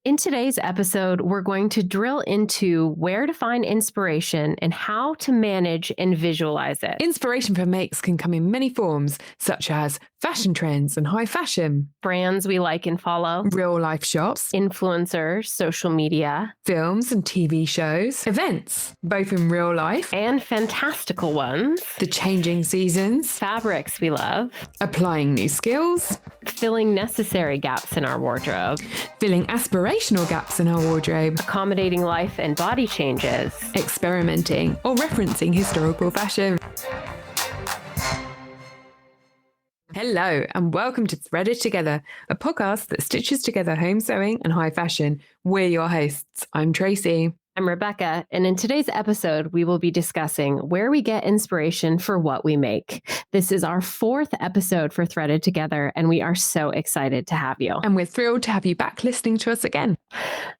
In today's episode, we're going to drill into where to find inspiration and how to manage and visualize it. Inspiration for makes can come in many forms, such as fashion trends and high fashion, Brands we like and follow, real life shops, influencers, social media, films and TV shows, events, both in real life, and fantastical ones, the changing seasons, fabrics we love, applying new skills, filling necessary gaps in our wardrobe, filling aspirational gaps in our wardrobe, accommodating life and body changes, experimenting or referencing historical fashion. Hello and welcome to Threaded Together, a podcast that stitches together home sewing and high fashion. We're your hosts. I'm Tracy. I'm Rebecca, and in today's episode, we will be discussing where we get inspiration for what we make. This is our fourth episode for Threaded Together, and we are so excited to have you. And we're thrilled to have you back listening to us again.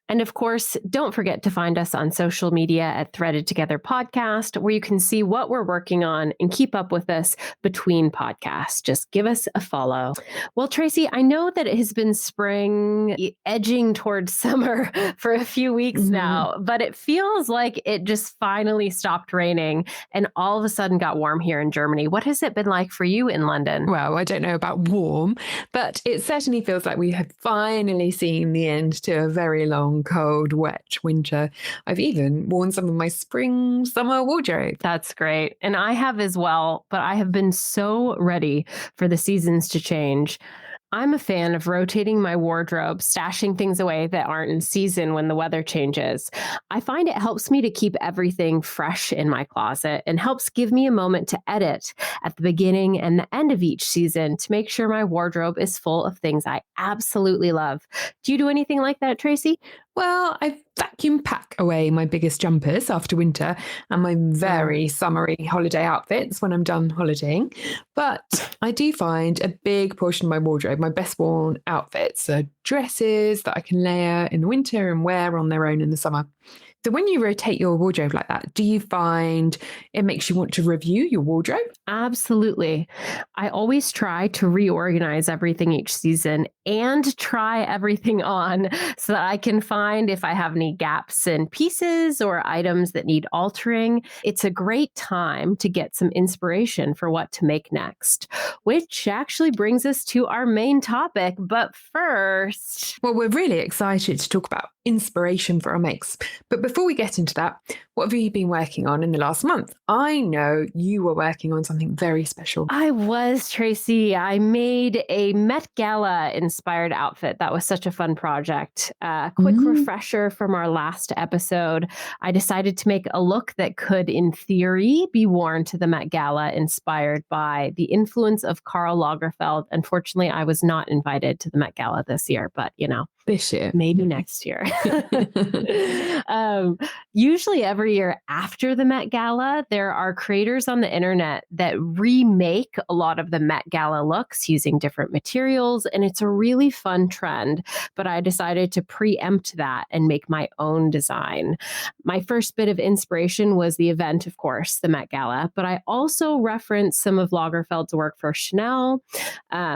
And of course, don't forget to find us on social media at Threaded Together Podcast, where you can see what we're working on and keep up with us between podcasts. Just give us a follow. Well, Tracy, I know that it has been spring, edging towards summer for a few weeks now, but it feels like it just finally stopped raining and all of a sudden got warm here in Germany. What has it been like for you in London? Well, I don't know about warm, but it certainly feels like we have finally seen the end to a very long, cold, wet winter. I've even worn some of my spring, summer wardrobe. That's great. And I have as well, but I have been so ready for the seasons to change. I'm a fan of rotating my wardrobe, stashing things away that aren't in season when the weather changes. I find it helps me to keep everything fresh in my closet and helps give me a moment to edit at the beginning and the end of each season to make sure my wardrobe is full of things I absolutely love. Do you do anything like that, Tracy? Well, I vacuum pack away my biggest jumpers after winter and my very summery holiday outfits when I'm done holidaying. But I do find a big portion of my wardrobe, my best worn outfits, are dresses that I can layer in the winter and wear on their own in the summer. So when you rotate your wardrobe like that, do you find it makes you want to review your wardrobe? Absolutely. I always try to reorganize everything each season and try everything on so that I can find if I have any gaps in pieces or items that need altering. It's a great time to get some inspiration for what to make next, which actually brings us to our main topic. But first, well, we're really excited to talk about inspiration for our makes. But before we get into that, what have you been working on in the last month? I know you were working on something very special. I was, Tracy. I made a Met Gala inspired outfit. That was such a fun project. Quick refresher from our last episode. I decided to make a look that could, in theory, be worn to the Met Gala inspired by the influence of Karl Lagerfeld. Unfortunately, I was not invited to the Met Gala this year, but this year, maybe next year. Usually every year after the Met Gala, there are creators on the internet that remake a lot of the Met Gala looks using different materials. And it's a really fun trend. But I decided to preempt that and make my own design. My first bit of inspiration was the event, of course, the Met Gala. But I also referenced some of Lagerfeld's work for Chanel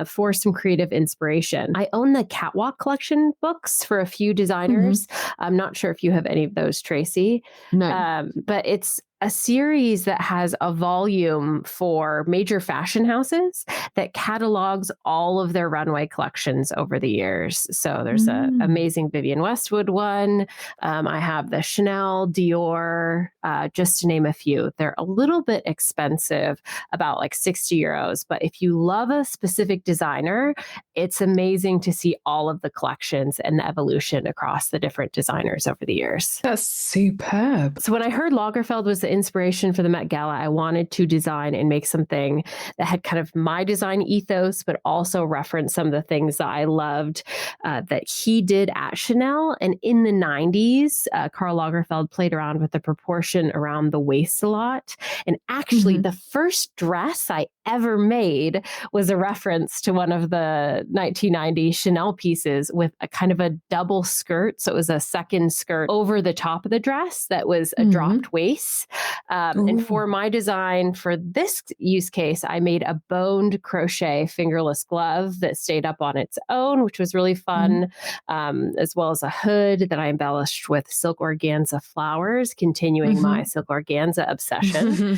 for some creative inspiration. I own the Catwalk collection books for a few designers. I'm not sure if you have any of those, Tracy. No. But it's a series that has a volume for major fashion houses that catalogs all of their runway collections over the years. So there's an amazing Vivienne Westwood one. I have the Chanel, Dior, just to name a few. They're a little bit expensive, about like 60 euros. But if you love a specific designer, it's amazing to see all of the collections and the evolution across the different designers over the years. That's superb. So when I heard Lagerfeld was the inspiration for the Met Gala, I wanted to design and make something that had kind of my design ethos, but also reference some of the things that I loved that he did at Chanel. And in the 90s, Karl Lagerfeld played around with the proportion around the waist a lot. And actually, the first dress I ever made was a reference to one of the 1990 Chanel pieces with a kind of a double skirt. So it was a second skirt over the top of the dress that was a dropped waist. And Ooh. for my design for this use case, I made a boned crochet fingerless glove that stayed up on its own, which was really fun, as well as a hood that I embellished with silk organza flowers, continuing my silk organza obsession.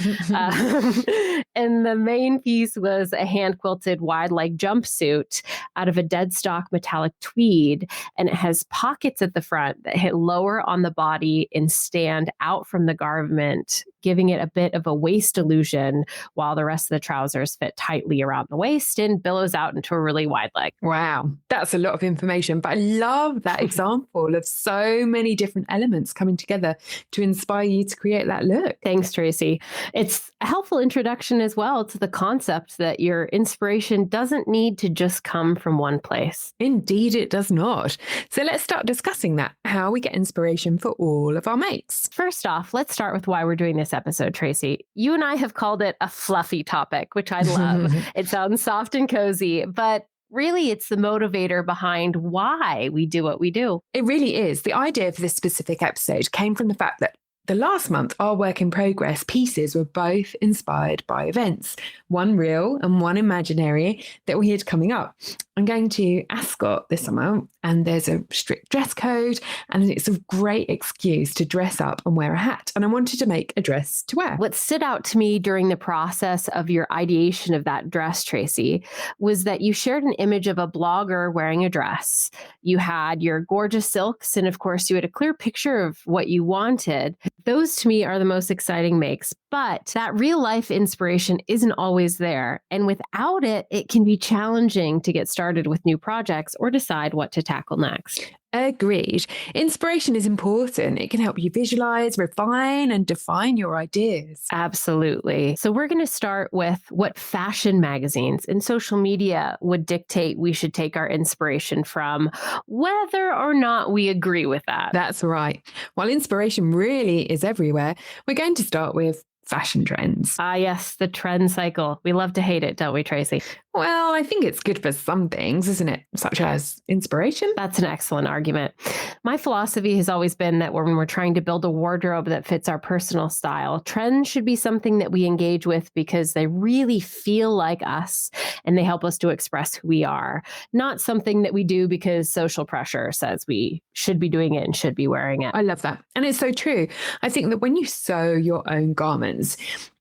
And the main piece was a hand quilted wide leg jumpsuit out of a dead stock metallic tweed. And it has pockets at the front that hit lower on the body and stand out from the garment, giving it a bit of a waist illusion, while the rest of the trousers fit tightly around the waist and billows out into a really wide leg. Wow, that's a lot of information, but I love that example of so many different elements coming together to inspire you to create that look. Thanks, Tracy. It's a helpful introduction as well to the concept that your inspiration doesn't need to just come from one place. Indeed, it does not. So let's start discussing that, how we get inspiration for all of our makes. First off, let's start with why we're doing this episode, Tracy. You and I have called it a fluffy topic, which I love. It sounds soft and cozy, but really it's the motivator behind why we do what we do. It really is. The idea for this specific episode came from the fact that the last month, our work in progress pieces were both inspired by events, one real and one imaginary that we had coming up. I'm going to Ascot this summer, and there's a strict dress code, and it's a great excuse to dress up and wear a hat. And I wanted to make a dress to wear. What stood out to me during the process of your ideation of that dress, Tracy, was that you shared an image of a blogger wearing a dress. You had your gorgeous silks, and of course, you had a clear picture of what you wanted. Those to me are the most exciting makes, but that real life inspiration isn't always there. And without it, it can be challenging to get started with new projects or decide what to tackle next. Agreed. Inspiration is important. It can help you visualize, refine, and define your ideas. Absolutely. So we're going to start with what fashion magazines and social media would dictate we should take our inspiration from, whether or not we agree with that. That's right. While inspiration really is everywhere, we're going to start with fashion trends. Ah, yes, the trend cycle. We love to hate it, don't we, Tracy? Well, I think it's good for some things, isn't it? Such as inspiration. That's an excellent argument. My philosophy has always been that when we're trying to build a wardrobe that fits our personal style, trends should be something that we engage with because they really feel like us and they help us to express who we are, not something that we do because social pressure says we should be doing it and should be wearing it. I love that. And it's so true. I think that when you sew your own garments,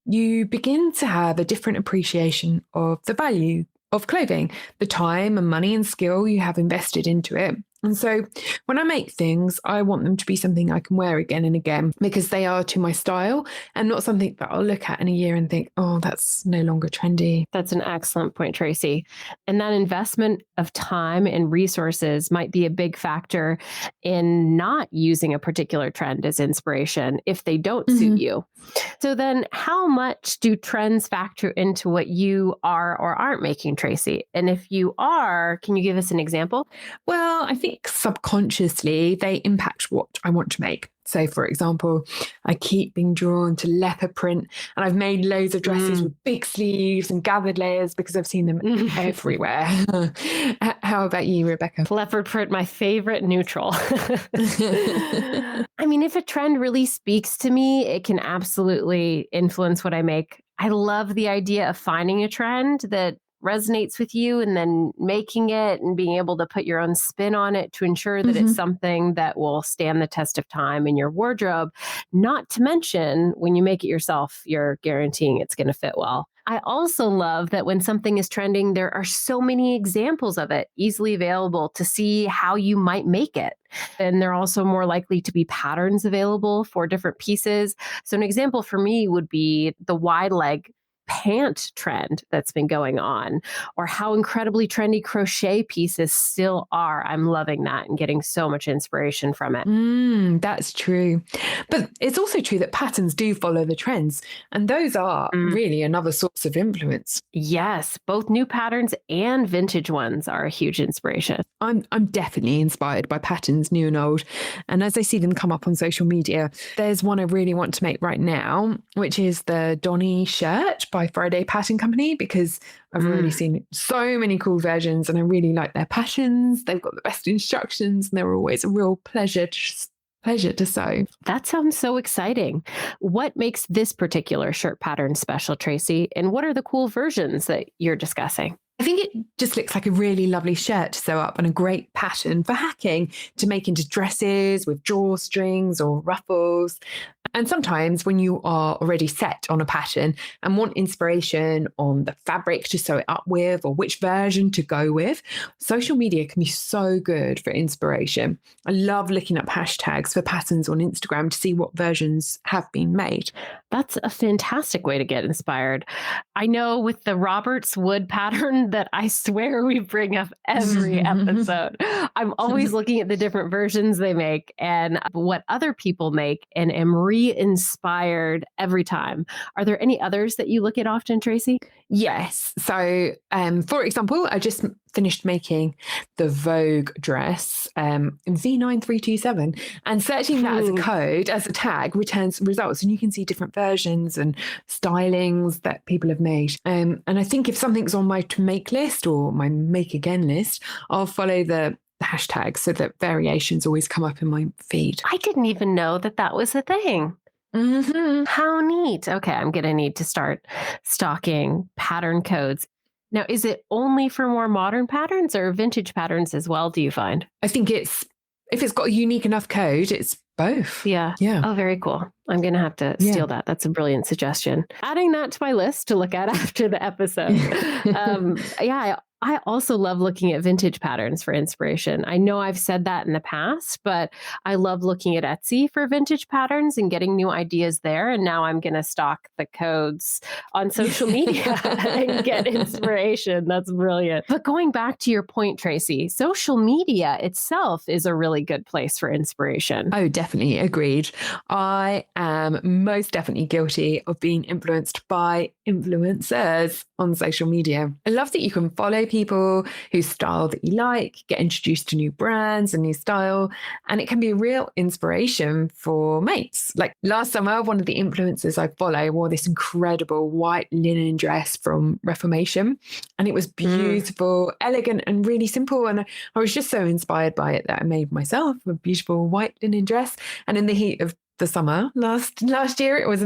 you begin to have a different appreciation of the value of clothing, the time and money and skill you have invested into it. And so when I make things, I want them to be something I can wear again and again because they are to my style and not something that I'll look at in a year and think, oh, that's no longer trendy. That's an excellent point, Tracy. And that investment of time and resources might be a big factor in not using a particular trend as inspiration if they don't suit you. So then how much do trends factor into what you are or aren't making, Tracy? And if you are, can you give us an example? Well, I think subconsciously they impact what I want to make. So, for example, I keep being drawn to leopard print, and I've made loads of dresses with big sleeves and gathered layers because I've seen them everywhere. How about you, Rebecca? Leopard print, my favorite neutral. I mean, if a trend really speaks to me, it can absolutely influence what I make. I love the idea of finding a trend that resonates with you and then making it and being able to put your own spin on it to ensure that it's something that will stand the test of time in your wardrobe. Not to mention, when you make it yourself, you're guaranteeing it's going to fit well. I also love that when something is trending, there are so many examples of it easily available to see how you might make it. And there are also more likely to be patterns available for different pieces. So an example for me would be the wide leg pant trend that's been going on, or how incredibly trendy crochet pieces still are. I'm loving that and getting so much inspiration from it. That's true. But it's also true that patterns do follow the trends, and those are really another source of influence. Yes, both new patterns and vintage ones are a huge inspiration. I'm definitely inspired by patterns, new and old. And as I see them come up on social media, there's one I really want to make right now, which is the Donny shirt by Friday Pattern Company, because I've already seen so many cool versions and I really like their patterns. They've got the best instructions and they're always a real pleasure to pleasure to sew. That sounds so exciting. What makes this particular shirt pattern special, Tracy? And what are the cool versions that you're discussing? I think it just looks like a really lovely shirt to sew up and a great pattern for hacking to make into dresses with drawstrings or ruffles. And sometimes when you are already set on a pattern and want inspiration on the fabric to sew it up with or which version to go with, social media can be so good for inspiration. I love looking up hashtags for patterns on Instagram to see what versions have been made. That's a fantastic way to get inspired. I know with the Roberts Wood pattern that I swear we bring up every episode. I'm always looking at the different versions they make and what other people make and am re-inspired every time. Are there any others that you look at often, Tracy? Yes. So, for example, I just finished making the Vogue dress V9327, and searching that as a code, as a tag, returns results. And you can see different versions and stylings that people have made. And I think if something's on my to make list or my make again list, I'll follow the hashtag so that variations always come up in my feed. I didn't even know that that was a thing. Mm-hmm. How neat. Okay, I'm going to need to start stalking pattern codes. Now, is it only for more modern patterns or vintage patterns as well, do you find? I think if it's got a unique enough code, it's both. Yeah. Oh, very cool. I'm going to have to steal that. That's a brilliant suggestion. Adding that to my list to look at after the episode. I also love looking at vintage patterns for inspiration. I know I've said that in the past, but I love looking at Etsy for vintage patterns and getting new ideas there. And now I'm going to stalk the codes on social media and get inspiration. That's brilliant. But going back to your point, Tracy, social media itself is a really good place for inspiration. Oh, definitely. Agreed. I am most definitely guilty of being influenced by influencers on social media. I love that you can follow people whose style that you like, get introduced to new brands and new style, and it can be a real inspiration for mates. Like last summer, one of the influencers I follow wore this incredible white linen dress from Reformation, and it was beautiful, elegant, and really simple. And I was just so inspired by it that I made myself a beautiful white linen dress. And in the heat of the summer last year, it was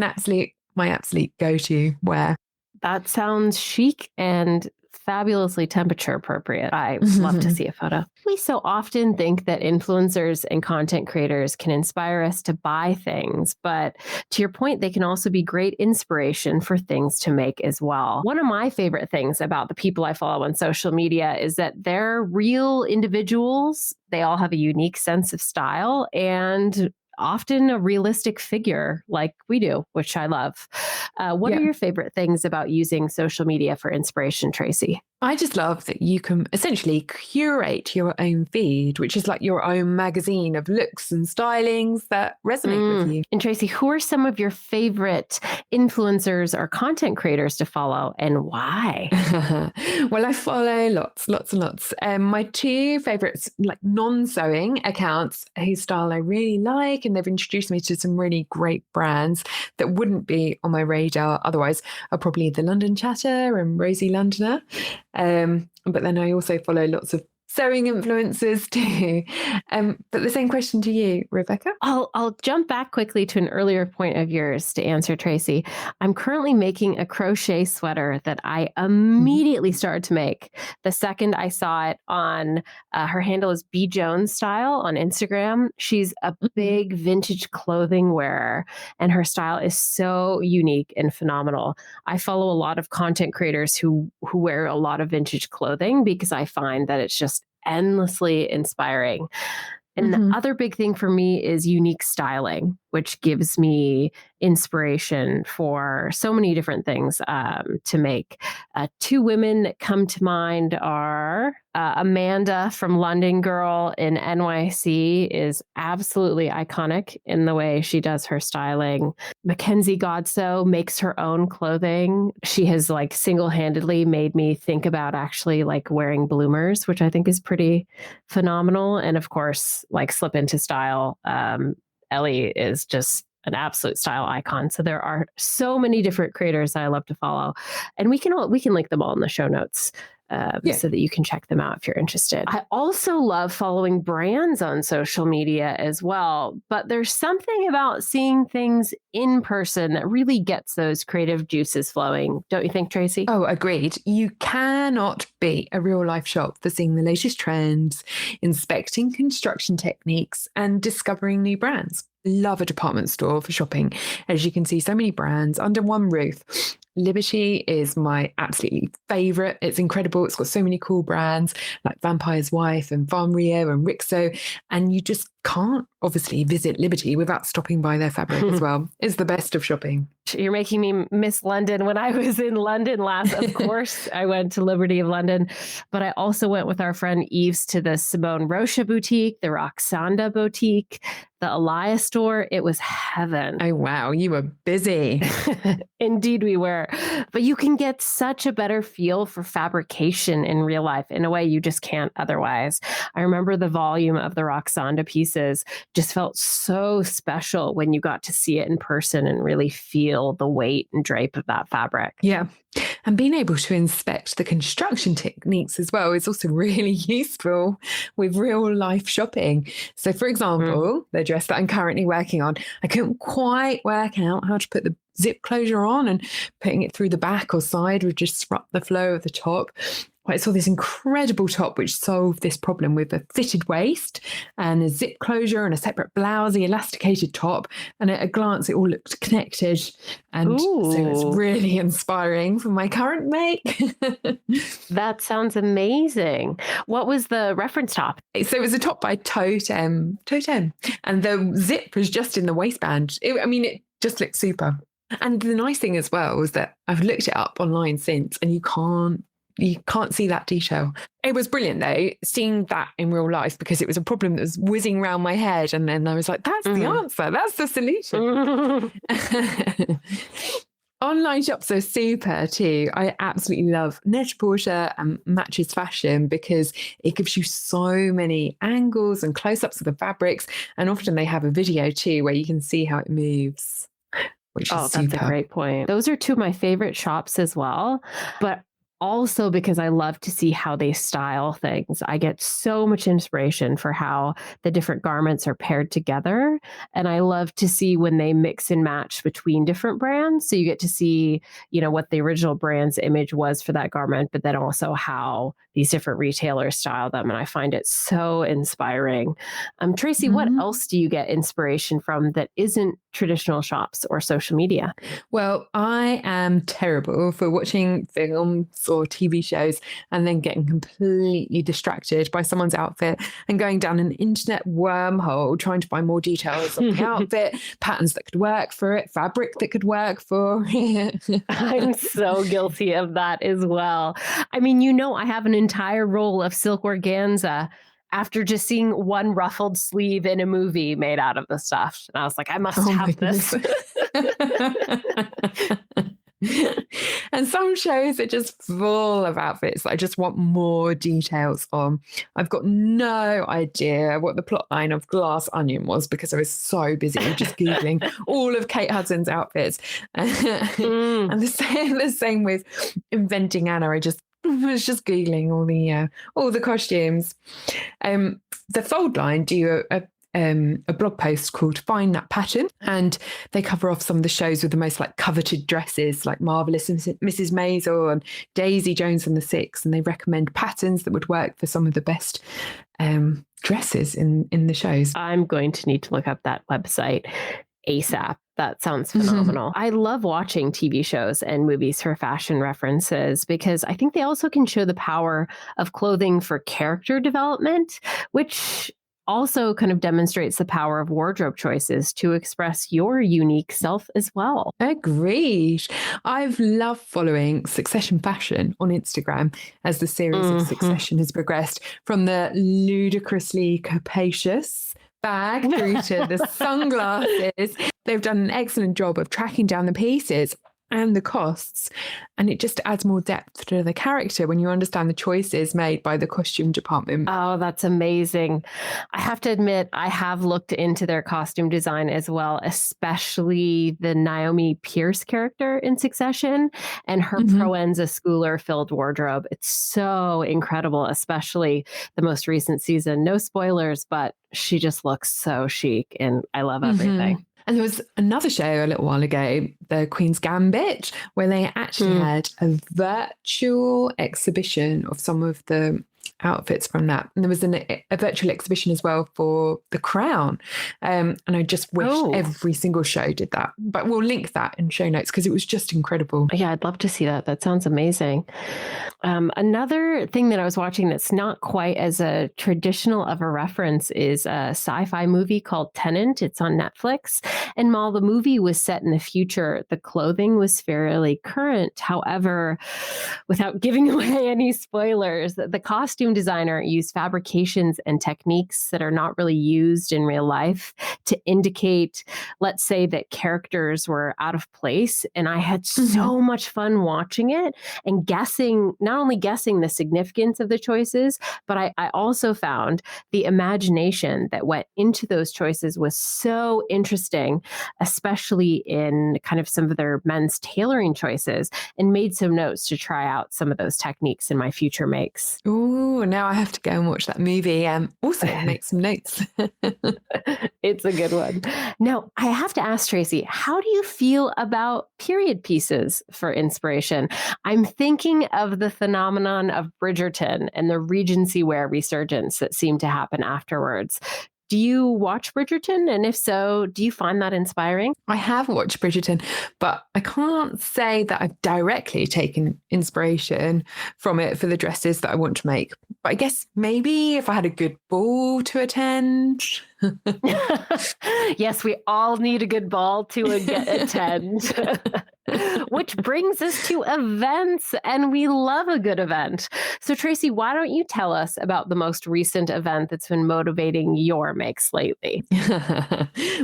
my absolute go-to wear. That sounds chic and fabulously temperature appropriate. I love to see a photo. We so often think that influencers and content creators can inspire us to buy things, but to your point, they can also be great inspiration for things to make as well. One of my favorite things about the people I follow on social media is that they're real individuals. They all have a unique sense of style and often a realistic figure like we do, which I love. What are your favorite things about using social media for inspiration, Tracy? I just love that you can essentially curate your own feed, which is like your own magazine of looks and stylings that resonate with you. And Tracy, who are some of your favorite influencers or content creators to follow and why? Well, I follow lots and lots. My two favorites, like non-sewing accounts whose style I really like, and they've introduced me to some really great brands that wouldn't be on my radar otherwise, are probably the London Chatter and Rosie Londoner. But then I also follow lots of sewing influencers too. But the same question to you, Rebecca. I'll jump back quickly to an earlier point of yours to answer, Tracy. I'm currently making a crochet sweater that I immediately started to make the second I saw it on her handle is B Jones Style on Instagram. She's a big vintage clothing wearer, and her style is so unique and phenomenal. I follow a lot of content creators who wear a lot of vintage clothing because I find that it's just endlessly inspiring. And the other big thing for me is unique styling, which gives me inspiration for so many different things to make. Two women that come to mind are Amanda from London Girl in NYC is absolutely iconic in the way she does her styling. Mackenzie Godso makes her own clothing. She has like single-handedly made me think about actually like wearing bloomers, which I think is pretty phenomenal. And of course, like slip into style. Ellie is just an absolute style icon. So there are so many different creators I love to follow, and we can link them all in the show notes. so that you can check them out if you're interested. I also love following brands on social media as well, but there's something about seeing things in person that really gets those creative juices flowing. Don't you think, Tracy? Oh, agreed. You cannot beat a real life shop for seeing the latest trends, inspecting construction techniques, and discovering new brands. Love a department store for shopping, as you can see so many brands under one roof. Liberty is my absolutely favorite. It's incredible. It's got so many cool brands like Vampire's Wife and Farm Rio and Rixo. And you just can't obviously visit Liberty without stopping by their fabric as well. It's the best of shopping. You're making me miss London. When I was in London last, of course, I went to Liberty of London, but I also went with our friend Eves to the Simone Rocha boutique, the Roxanda boutique, the Elias store. It was heaven. Oh, wow. You were busy. Indeed, we were. But you can get such a better feel for fabrication in real life in a way you just can't otherwise. I remember the volume of the Roxanda pieces just felt so special when you got to see it in person and really feel the weight and drape of that fabric. Yeah. And being able to inspect the construction techniques as well is also really useful with real life shopping. So, for example, the dress that I'm currently working on, I couldn't quite work out how to put the zip closure on, and putting it through the back or side would just disrupt the flow of the top. I saw this incredible top which solved this problem with a fitted waist and a zip closure and a separate blousey elasticated top. And at a glance, it all looked connected. And so it's really inspiring for my current make. That sounds amazing. What was the reference top? So it was a top by Totem. And the zip was just in the waistband. It just looked super. And the nice thing as well was that I've looked it up online since, and you can't see that detail. It was brilliant though, seeing that in real life, because it was a problem that was whizzing around my head. And then I was like, that's the answer. That's the solution. Online shops are super too. I absolutely love Net-a-Porter and Matches Fashion because it gives you so many angles and close-ups of the fabrics. And often they have a video too where you can see how it moves, which is super. That's a great point. Those are two of my favorite shops as well. But also because I love to see how they style things. I get so much inspiration for how the different garments are paired together. And I love to see when they mix and match between different brands. So you get to see, what the original brand's image was for that garment, but then also how these different retailers style them. And I find it so inspiring. Tracy, what else do you get inspiration from that isn't traditional shops or social media? Well, I am terrible for watching films or TV shows and then getting completely distracted by someone's outfit and going down an internet wormhole trying to find more details of the outfit, patterns that could work for it, fabric that could work for it. I'm so guilty of that as well. I have an entire roll of silk organza after just seeing one ruffled sleeve in a movie made out of the stuff. And I was like, I must have this. And some shows are just full of outfits that I just want more details on. I've got no idea what the plot line of Glass Onion was because I was so busy just Googling all of Kate Hudson's outfits. And the same with Inventing Anna. I was just Googling all the costumes. The Fold line do a blog post called Find That Pattern, and they cover off some of the shows with the most coveted dresses like Marvelous Mrs. Maisel and Daisy Jones and the Six, and they recommend patterns that would work for some of the best dresses in the shows. I'm going to need to look up that website ASAP. That sounds phenomenal. I love watching TV shows and movies for fashion references because I think they also can show the power of clothing for character development, which also kind of demonstrates the power of wardrobe choices to express your unique self as well. Agreed. I've loved following Succession Fashion on Instagram as the series of Succession has progressed from the ludicrously capacious bag through to the sunglasses. They've done an excellent job of tracking down the pieces and the costs. And it just adds more depth to the character when you understand the choices made by the costume department. Oh, that's amazing. I have to admit, I have looked into their costume design as well, especially the Naomi Pierce character in Succession and her Mhm. Proenza Schooler filled wardrobe. It's so incredible, especially the most recent season. No spoilers, but she just looks so chic and I love everything. And there was another show a little while ago, the Queen's Gambit, where they actually Mm. had a virtual exhibition of some of the outfits from that. And there was a virtual exhibition as well for The Crown. And I just wish Oh. every single show did that. But we'll link that in show notes because it was just incredible. Yeah, I'd love to see that. That sounds amazing. Another thing that I was watching that's not quite as a traditional of a reference is a sci-fi movie called Tenant. It's on Netflix. And while the movie was set in the future, the clothing was fairly current. However, without giving away any spoilers, the costume designer used fabrications and techniques that are not really used in real life to indicate, let's say, that characters were out of place. And I had so much fun watching it and guessing, not only guessing the significance of the choices, but I also found the imagination that went into those choices was so interesting, especially in kind of some of their men's tailoring choices, and made some notes to try out some of those techniques in my future makes. Oh, now I have to go and watch that movie and also make some notes. It's a good one. Now, I have to ask Tracy, how do you feel about period pieces for inspiration? I'm thinking of the phenomenon of Bridgerton and the Regency wear resurgence that seemed to happen afterwards. Do you watch Bridgerton? And if so, do you find that inspiring? I have watched Bridgerton, but I can't say that I've directly taken inspiration from it for the dresses that I want to make. But I guess maybe if I had a good ball to attend. Yes, we all need a good ball to attend. Which brings us to events, and we love a good event. So, Tracy, why don't you tell us about the most recent event that's been motivating your makes lately?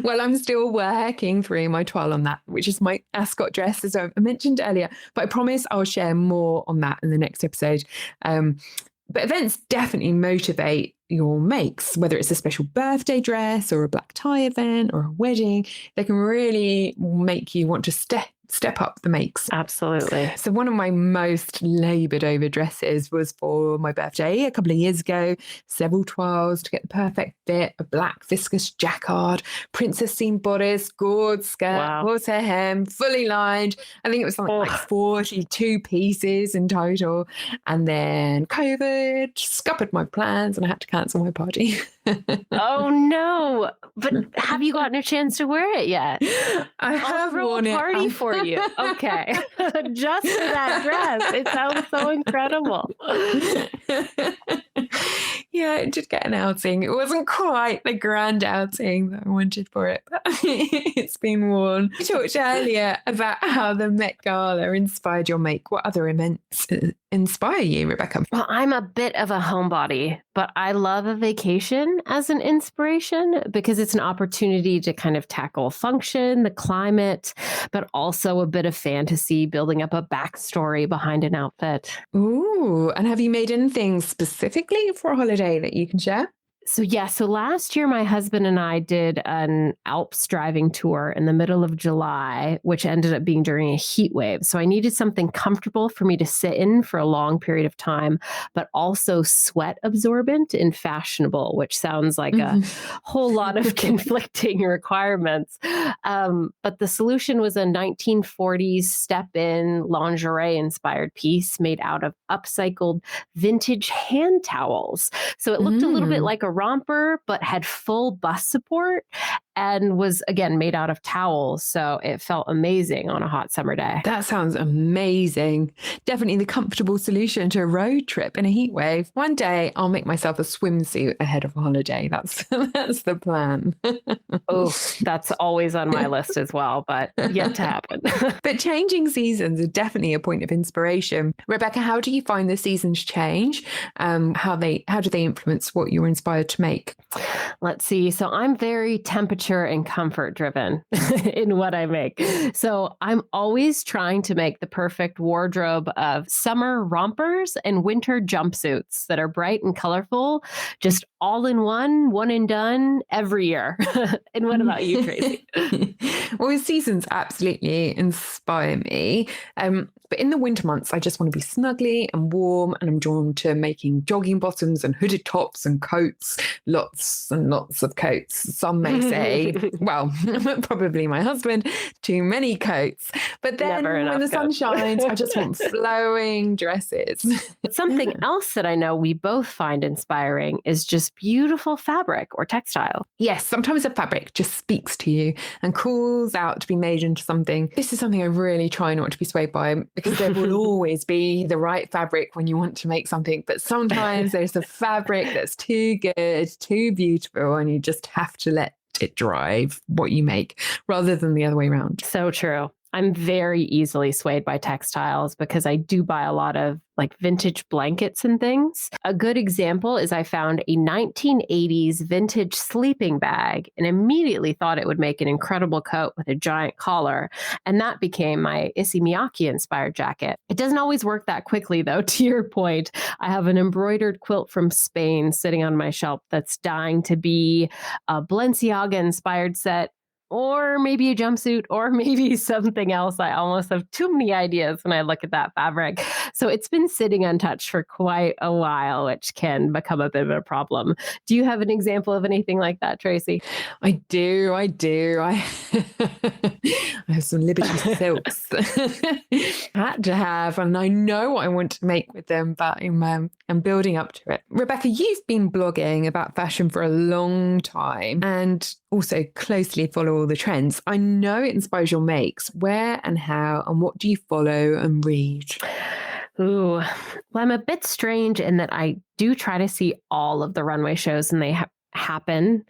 Well, I'm still working through my toile on that, which is my ascot dress, as I mentioned earlier. But I promise I'll share more on that in the next episode. But events definitely motivate your makes, whether it's a special birthday dress or a black tie event or a wedding. They can really make you want to step up the makes. Absolutely. So one of my most laboured over dresses was for my birthday a couple of years ago. Several toiles to get the perfect fit, a black viscose jacquard, princess seam bodice, gourd skirt, horsehair hem, fully lined. I think it was something like 42 pieces in total. And then COVID scuppered my plans and I had to cancel my party. Oh no! But have you gotten a chance to wear it yet? I have worn it. Party for you. Okay. Just for that dress. It sounds so incredible. Yeah, it did get an outing. It wasn't quite the grand outing that I wanted for it, but it's been worn. We talked earlier about how the Met Gala inspired your make. What other events inspire you, Rebecca? Well, I'm a bit of a homebody, but I love a vacation as an inspiration because it's an opportunity to kind of tackle function, the climate, but also a bit of fantasy, building up a backstory behind an outfit. Ooh, and have you made anything specifically for a holiday that you can share? So last year, my husband and I did an Alps driving tour in the middle of July, which ended up being during a heat wave. So I needed something comfortable for me to sit in for a long period of time, but also sweat absorbent and fashionable, which sounds like a whole lot of conflicting requirements. But the solution was a 1940s step-in lingerie inspired piece made out of upcycled vintage hand towels. So it looked a little bit like a romper, but had full bust support and was, again, made out of towels. So it felt amazing on a hot summer day. That sounds amazing. Definitely the comfortable solution to a road trip in a heat wave. One day I'll make myself a swimsuit ahead of a holiday. That's the plan. Oh, that's always on my list as well, but yet to happen. But changing seasons are definitely a point of inspiration. Rebecca, how do you find the seasons change? How do they influence what you're inspired to make? Let's see. So I'm very temperature nature and comfort driven in what I make. So I'm always trying to make the perfect wardrobe of summer rompers and winter jumpsuits that are bright and colorful, just all in one and done every year. And what about you, Tracy? Well, seasons absolutely inspire me. But in the winter months, I just want to be snuggly and warm, and I'm drawn to making jogging bottoms and hooded tops and coats, lots and lots of coats. Some may say, well, probably my husband, too many coats. But then when the sun shines, I just want flowing dresses. Something else that I know we both find inspiring is just beautiful fabric or textile. Yes, sometimes a fabric just speaks to you and calls out to be made into something. This is something I really try not to be swayed by, because there will always be the right fabric when you want to make something. But sometimes there's a fabric that's too good, too beautiful, and you just have to let it drive what you make rather than the other way around. So true. I'm very easily swayed by textiles because I do buy a lot of like vintage blankets and things. A good example is I found a 1980s vintage sleeping bag and immediately thought it would make an incredible coat with a giant collar. And that became my Issey Miyake inspired jacket. It doesn't always work that quickly though, to your point. I have an embroidered quilt from Spain sitting on my shelf that's dying to be a Balenciaga inspired set, or maybe a jumpsuit, or maybe something else. I almost have too many ideas when I look at that fabric. So it's been sitting untouched for quite a while, which can become a bit of a problem. Do you have an example of anything like that, Tracy? I do. I have some Liberty silks had to have, and I know what I want to make with them, but I'm building up to it. Rebecca, you've been blogging about fashion for a long time and also closely follow all the trends. I know it inspires your makes. Where and how and what do you follow and read? Ooh, well, I'm a bit strange in that I do try to see all of the runway shows and they happen.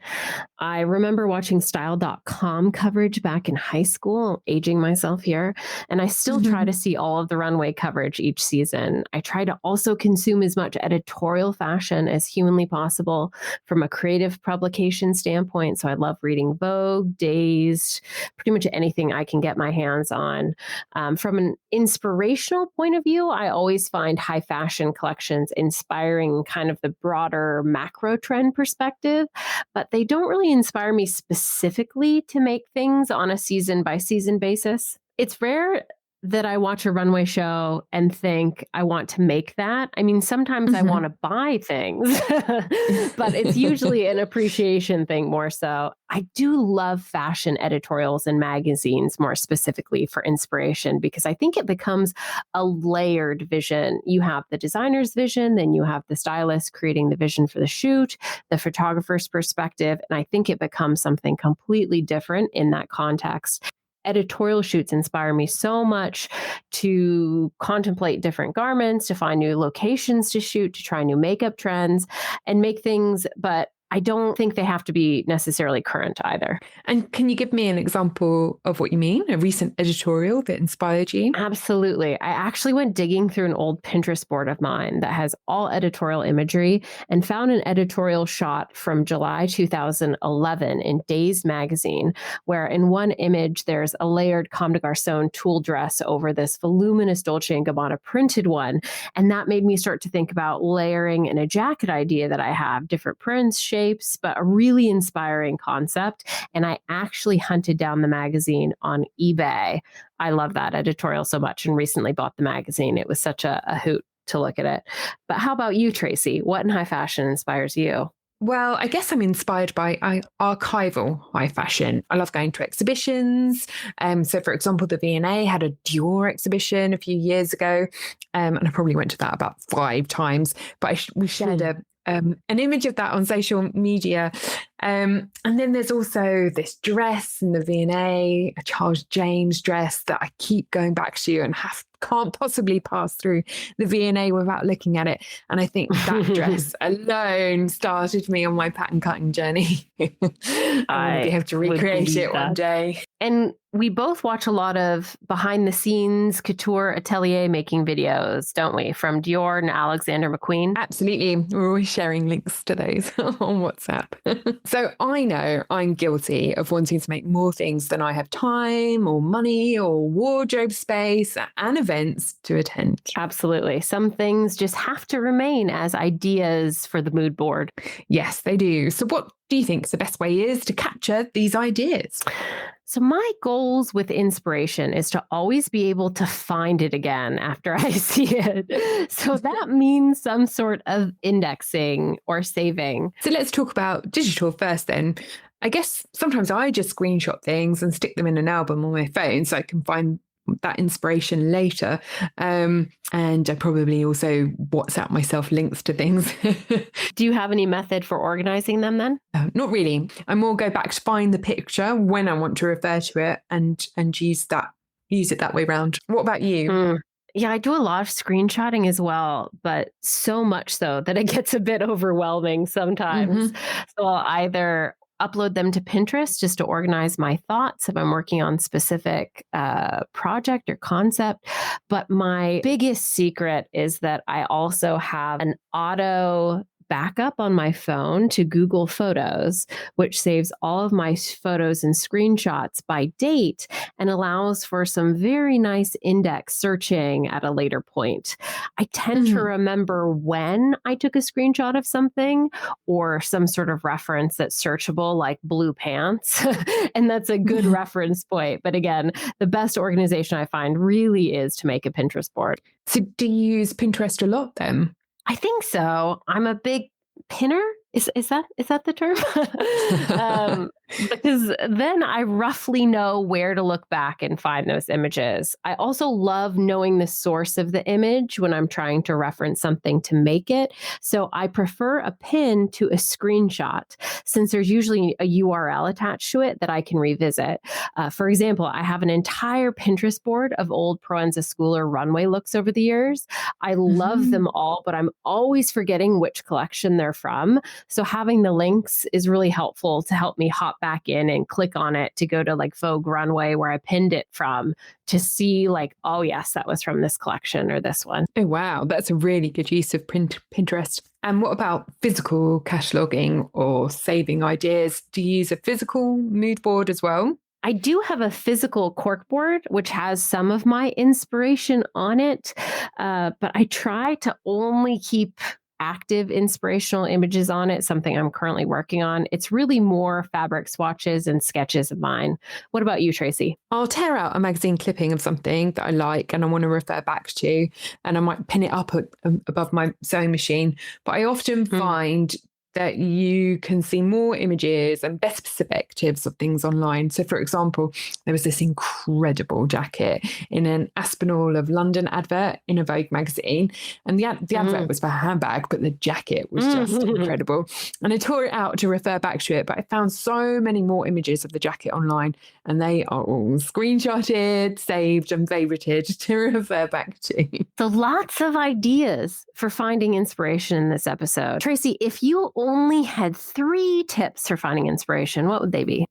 I remember watching style.com coverage back in high school, aging myself here, and I still try to see all of the runway coverage each season. I try to also consume as much editorial fashion as humanly possible from a creative publication standpoint. So I love reading Vogue, Dazed, pretty much anything I can get my hands on. From an inspirational point of view, I always find high fashion collections inspiring kind of the broader macro trend perspective, but they don't really inspire me specifically to make things on a season by season basis. It's rare that I watch a runway show and think I want to make that. I mean, sometimes I want to buy things, but it's usually an appreciation thing more so. I do love fashion editorials and magazines more specifically for inspiration because I think it becomes a layered vision. You have the designer's vision, then you have the stylist creating the vision for the shoot, the photographer's perspective, and I think it becomes something completely different in that context. Editorial shoots inspire me so much to contemplate different garments, to find new locations to shoot, to try new makeup trends and make things, but I don't think they have to be necessarily current either. And can you give me an example of what you mean? A recent editorial that inspired you? Absolutely. I actually went digging through an old Pinterest board of mine that has all editorial imagery and found an editorial shot from July 2011 in Dazed magazine, where in one image, there's a layered Comme des Garçons tulle dress over this voluminous Dolce & Gabbana printed one. And that made me start to think about layering in a jacket idea that I have, different prints, shapes, but a really inspiring concept. And I actually hunted down the magazine on eBay. I love that editorial so much and recently bought the magazine. It was such a hoot to look at it. But how about you, Tracy? What in high fashion inspires you? Well, I guess I'm inspired by archival high fashion. I love going to exhibitions. So, for example, the V&A had a Dior exhibition a few years ago, and I probably went to that about 5 times. But we shared an image of that on social media. And then there's also this dress in the V&A, a Charles James dress that I keep going back to and can't possibly pass through the V&A without looking at it. And I think that dress alone started me on my pattern cutting journey. I want to be able to recreate it one day. And we both watch a lot of behind the scenes couture atelier making videos, don't we? From Dior and Alexander McQueen. Absolutely. We're always sharing links to those on WhatsApp. So I know I'm guilty of wanting to make more things than I have time or money or wardrobe space and events to attend. Absolutely. Some things just have to remain as ideas for the mood board. Yes, they do. So what do you think the best way is to capture these ideas? So, my goals with inspiration is to always be able to find it again after I see it. So, that means some sort of indexing or saving. So let's talk about digital first then. I guess sometimes I just screenshot things and stick them in an album on my phone so I can find that inspiration later. And I probably also WhatsApp myself links to things. Do you have any method for organizing them then? Not really. I more go back to find the picture when I want to refer to it and use it that way round. What about you? Yeah, I do a lot of screenshotting as well, but so much so that it gets a bit overwhelming sometimes. So I'll either upload them to Pinterest just to organize my thoughts if I'm working on specific project or concept. But my biggest secret is that I also have an auto backup on my phone to Google Photos, which saves all of my photos and screenshots by date and allows for some very nice index searching at a later point. I tend to remember when I took a screenshot of something or some sort of reference that's searchable, like blue pants. And that's a good reference point. But again, the best organization I find really is to make a Pinterest board. So do you use Pinterest a lot then? I think so. I'm a big pinner. Is that the term? Because then I roughly know where to look back and find those images. I also love knowing the source of the image when I'm trying to reference something to make it. So I prefer a pin to a screenshot since there's usually a URL attached to it that I can revisit. For example, I have an entire Pinterest board of old Proenza Schooler runway looks over the years. I love them all, but I'm always forgetting which collection they're from. So having the links is really helpful to help me hop back in and click on it to go to like Vogue Runway where I pinned it from to see like, oh yes, that was from this collection or this one. Oh, wow. That's a really good use of Pinterest. And what about physical cataloging or saving ideas? Do you use a physical mood board as well? I do have a physical cork board, which has some of my inspiration on it, but I try to only keep active inspirational images on it, something I'm currently working on. It's really more fabric swatches and sketches of mine. What about you, Tracy? I'll tear out a magazine clipping of something that I like and I want to refer back to, and I might pin it up above my sewing machine. But I often find that you can see more images and better perspectives of things online. So, for example, there was this incredible jacket in an Aspinall of London advert in a Vogue magazine. And the advert was for a handbag, but the jacket was just incredible. And I tore it out to refer back to it, but I found so many more images of the jacket online, and they are all screenshotted, saved, and favorited to refer back to. So lots of ideas for finding inspiration in this episode. Tracy, if you only had 3 tips for finding inspiration, what would they be?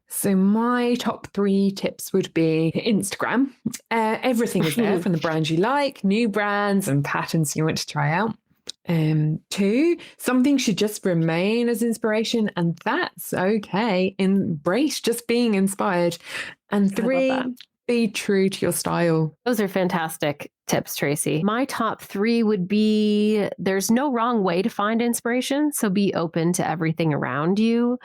So my top 3 tips would be Instagram. Everything is there from the brands you like, new brands and patterns you want to try out. 2, something should just remain as inspiration, and that's okay. Embrace just being inspired. And 3, be true to your style. Those are fantastic tips, Tracy. My top 3 would be there's no wrong way to find inspiration, so be open to everything around you.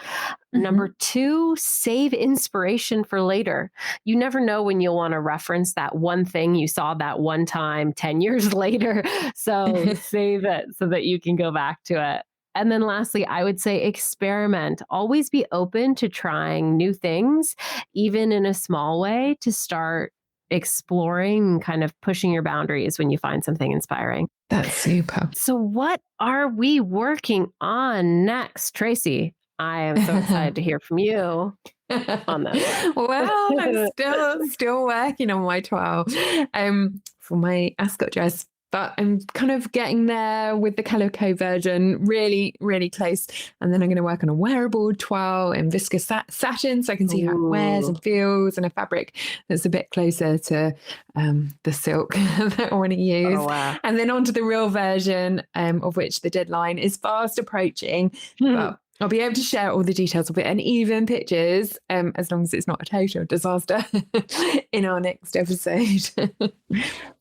Number 2, save inspiration for later. You never know when you'll want to reference that one thing you saw that one time 10 years later. So save it so that you can go back to it. And then lastly, I would say experiment. Always be open to trying new things, even in a small way, to start exploring and kind of pushing your boundaries when you find something inspiring. That's super. So what are we working on next, Tracy? I am so excited to hear from you on this. Well, I'm still working on my trial for my ascot dress. but I'm kind of getting there with the calico version, really, really close. And then I'm going to work on a wearable toile in viscous satin so I can see how it wears and feels, and a fabric that's a bit closer to the silk that I want to use. Oh, wow. And then onto the real version, of which the deadline is fast approaching. But I'll be able to share all the details of it and even pictures, as long as it's not a total disaster, in our next episode.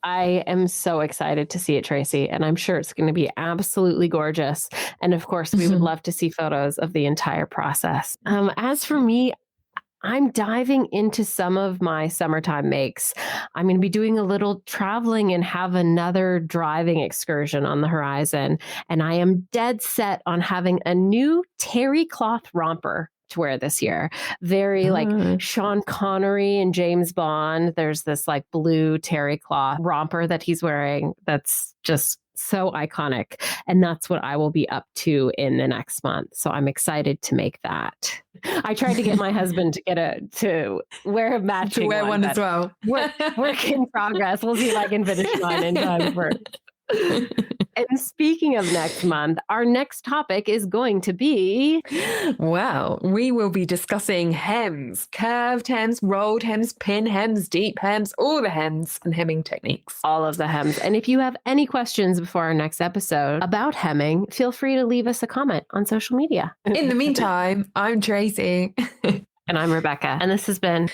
I am so excited to see it, Tracy, and I'm sure it's going to be absolutely gorgeous. And of course, we would love to see photos of the entire process. As for me, I'm diving into some of my summertime makes. I'm going to be doing a little traveling and have another driving excursion on the horizon. And I am dead set on having a new terry cloth romper to wear this year. Very like Sean Connery and James Bond. There's this like blue terry cloth romper that he's wearing that's just so iconic. And that's what I will be up to in the next month. So I'm excited to make that. I tried to get my husband to wear a matching to wear one as well. Work in progress. We'll see if I can finish mine in time for. And speaking of next month, our next topic is going to be... Well, we will be discussing hems, curved hems, rolled hems, pin hems, deep hems, all the hems and hemming techniques. All of the hems. And if you have any questions before our next episode about hemming, feel free to leave us a comment on social media. In the meantime, I'm Tracy. And I'm Rebecca. And this has been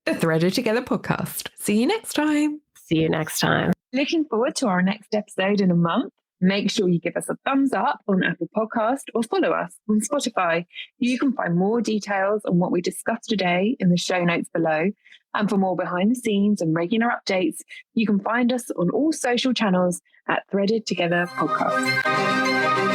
the Threaded Together podcast. See you next time. See you next time. Looking forward to our next episode in a month. Make sure you give us a thumbs up on Apple Podcast or follow us on Spotify. You can find more details on what we discussed today in the show notes below. And for more behind the scenes and regular updates, you can find us on all social channels at Threaded Together Podcast.